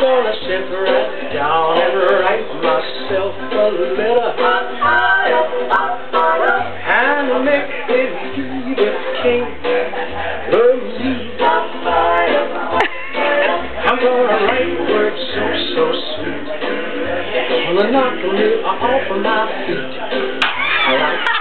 gonna sit right down and write myself a letter and make believe it came from you. I'm gonna write words so sweet, gonna knock me off of my feet.